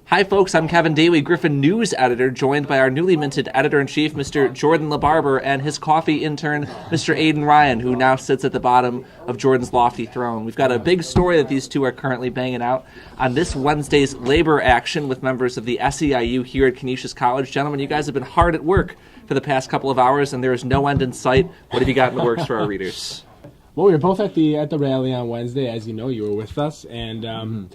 Hi, folks. I'm Kevin Daly, Griffin News editor, joined by our newly minted editor-in-chief, Mr. Jordan LaBarber, and his coffee intern, Mr. Aiden Ryan, who now sits at the bottom of Jordan's lofty throne. We've got a big story that these two are currently banging out on this Wednesday's labor action with members of the SEIU here at Canisius College. Gentlemen, you guys have been hard at work for the past couple of hours, and there is no end in sight. What have you got in the works for our readers? Well, we were both at the rally on Wednesday. As you know, you were with us, and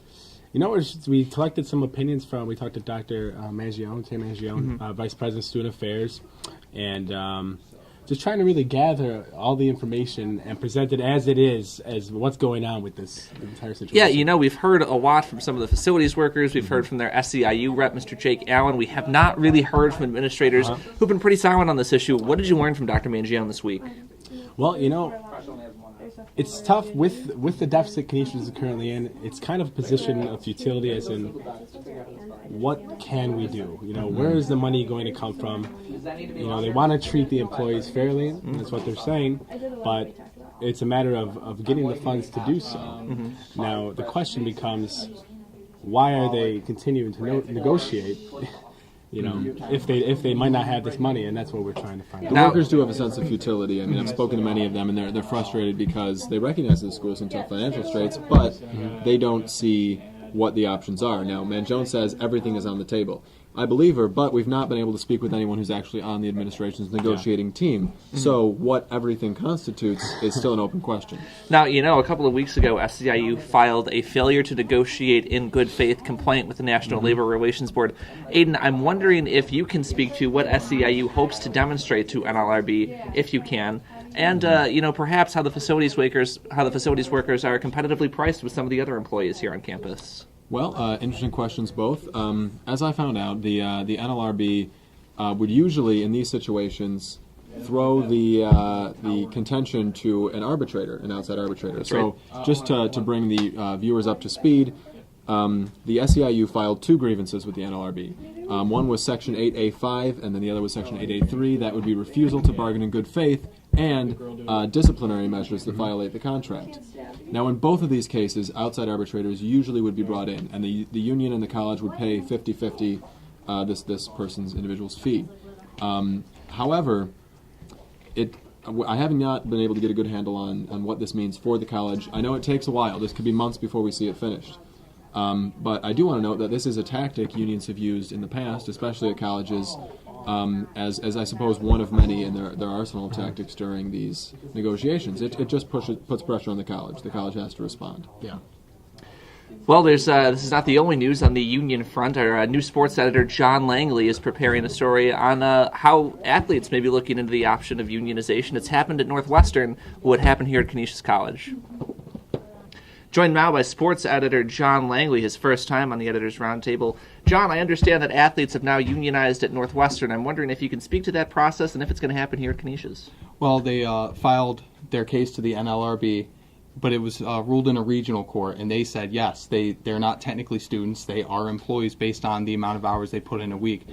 we collected some opinions from. We talked to Dr. Tim Mangione, Vice President of Student Affairs, and just trying to really gather all the information and present it as it is, as what's going on with this entire situation. Yeah, we've heard a lot from some of the facilities workers. We've heard from their SEIU rep, Mr. Jake Allen. We have not really heard from administrators who've been pretty silent on this issue. What did you learn from Dr. Mangione this week? Well, it's tough with the deficit Canisius is currently in. It's kind of a position of futility, as in, what can we do? Where is the money going to come from? They want to treat the employees fairly. That's what they're saying, but it's a matter of getting the funds to do so. Now, the question becomes, why are they continuing to negotiate? If they might not have this money, and that's what we're trying to find out. The workers do have a sense of futility. I mean, I've spoken to many of them, and they're frustrated because they recognize that the school's in tough financial straits, but they don't see what the options are. Now, Mangione says everything is on the table. I believe her, but we've not been able to speak with anyone who's actually on the administration's negotiating team. So what everything constitutes is still an open question. Now, a couple of weeks ago, SEIU filed a failure to negotiate in good faith complaint with the National Labor Relations Board. Aiden, I'm wondering if you can speak to what SEIU hopes to demonstrate to NLRB, if you can, and perhaps how the facilities workers are competitively priced with some of the other employees here on campus. Well, interesting questions both. As I found out, the NLRB would usually, in these situations, throw the contention to an outside arbitrator. That's so right. Just to bring the viewers up to speed, the SEIU filed two grievances with the NLRB. One was Section 8A5, and then the other was Section 8A3. That would be refusal to bargain in good faith and disciplinary measures that violate the contract. Now, in both of these cases, outside arbitrators usually would be brought in, and the union and the college would pay 50-50 this person's individual's fee. However, I have not been able to get a good handle on what this means for the college. I know it takes a while. This could be months before we see it finished. But I do want to note that this is a tactic unions have used in the past, especially at colleges, as I suppose one of many in their arsenal of tactics during these negotiations. It just puts pressure on the college. The college has to respond. Yeah. Well, this is not the only news on the union front. Our new sports editor, John Langley, is preparing a story on how athletes may be looking into the option of unionization. It's happened at Northwestern. What happened here at Canisius College? Joined now by sports editor John Langley, his first time on the Editors Roundtable. John, I understand that athletes have now unionized at Northwestern. I'm wondering if you can speak to that process and if it's going to happen here at Canisius. Well, they filed their case to the NLRB, but it was ruled in a regional court, and they said, yes, they're not technically students. They are employees based on the amount of hours they put in a week,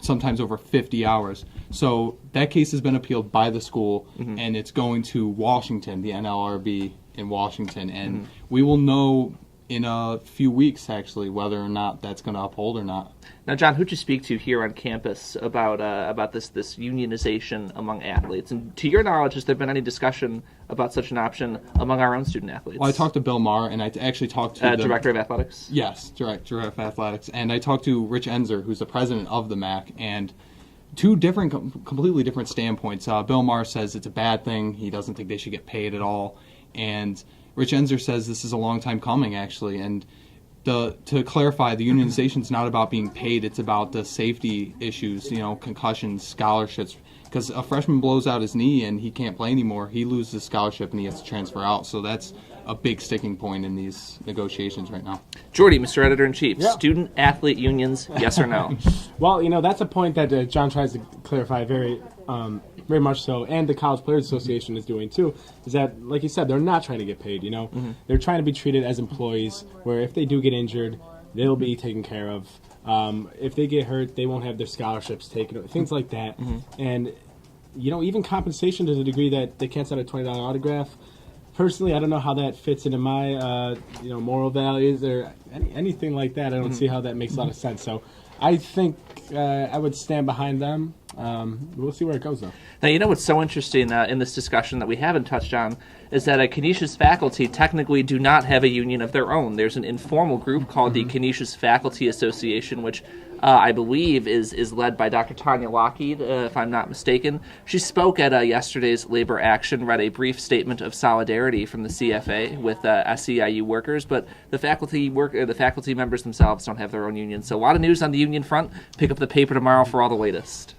sometimes over 50 hours. So that case has been appealed by the school, and it's going to Washington, the NLRB in Washington, and we will know in a few weeks, actually, whether or not that's going to uphold or not. Now, John, who'd you speak to here on campus about this unionization among athletes? And to your knowledge, has there been any discussion about such an option among our own student athletes? Well, I talked to Bill Maher, and I actually talked to Director of Athletics? Yes, Director of Athletics. And I talked to Rich Enzer, who's the president of the MAC, and two completely different standpoints. Bill Maher says it's a bad thing. He doesn't think they should get paid at all. And Rich Enzer says this is a long time coming, actually. And to clarify, the unionization is not about being paid. It's about the safety issues, concussions, scholarships. Because a freshman blows out his knee and he can't play anymore, he loses his scholarship and he has to transfer out. So that's a big sticking point in these negotiations right now. Jordy, Mr. Editor-in-Chief, Yeah. Student-athlete unions, yes or no? Well, that's a point that John tries to clarify very much so, and the College Players Association is doing too, is that, like you said, they're not trying to get paid, They're trying to be treated as employees, where if they do get injured, they'll be taken care of. If they get hurt, they won't have their scholarships taken, things like that. And, even compensation to the degree that they can't send a $20 autograph, personally, I don't know how that fits into my moral values or anything like that. I don't see how that makes a lot of sense. So I think I would stand behind them. We'll see where it goes, though. Now, you know what's so interesting in this discussion that we haven't touched on is that Canisius faculty technically do not have a union of their own. There's an informal group called the Canisius Faculty Association, which I believe is led by Dr. Tanya Lockheed, if I'm not mistaken. She spoke at yesterday's Labor Action, read a brief statement of solidarity from the CFA with SEIU workers, but the faculty members themselves don't have their own union. So a lot of news on the union front. Pick up the paper tomorrow for all the latest.